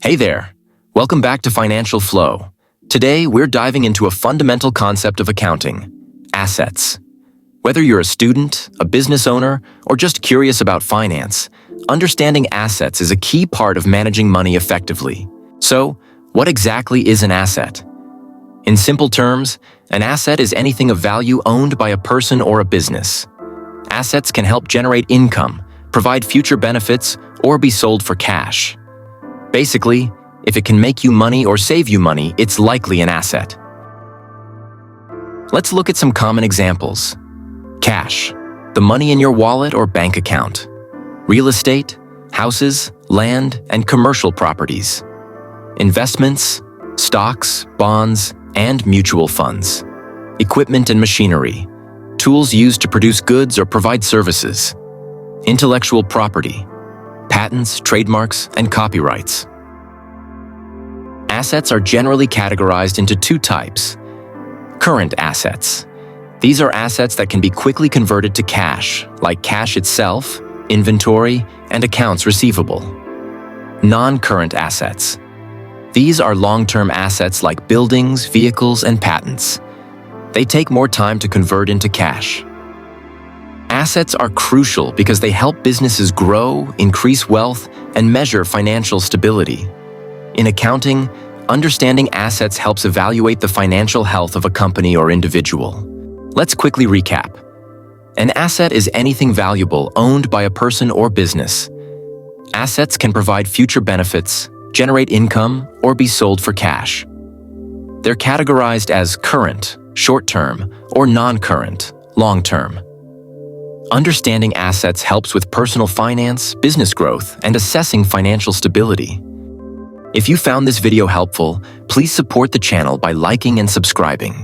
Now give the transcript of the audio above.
Hey there! Welcome back to Financial Flow. Today, we're diving into a fundamental concept of accounting: assets. Whether you're a student, a business owner, or just curious about finance, understanding assets is a key part of managing money effectively. So, what exactly is an asset? In simple terms, an asset is anything of value owned by a person or a business. Assets can help generate income, provide future benefits, or be sold for cash. Basically, if it can make you money or save you money, it's likely an asset. Let's look at some common examples. Cash, the money in your wallet or bank account. Real estate, houses, land, and commercial properties. Investments, stocks, bonds, and mutual funds. Equipment and machinery, tools used to produce goods or provide services. Intellectual property, patents, trademarks, and copyrights. Assets are generally categorized into two types. Current assets. These are assets that can be quickly converted to cash, like cash itself, inventory, and accounts receivable. Non-current assets. These are long-term assets like buildings, vehicles, and patents. They take more time to convert into cash. Assets are crucial because they help businesses grow, increase wealth, and measure financial stability. In accounting, understanding assets helps evaluate the financial health of a company or individual. Let's quickly recap. An asset is anything valuable owned by a person or business. Assets can provide future benefits, generate income, or be sold for cash. They're categorized as current, short-term, or non-current, long-term. Understanding assets helps with personal finance, business growth, and assessing financial stability. If you found this video helpful, please support the channel by liking and subscribing.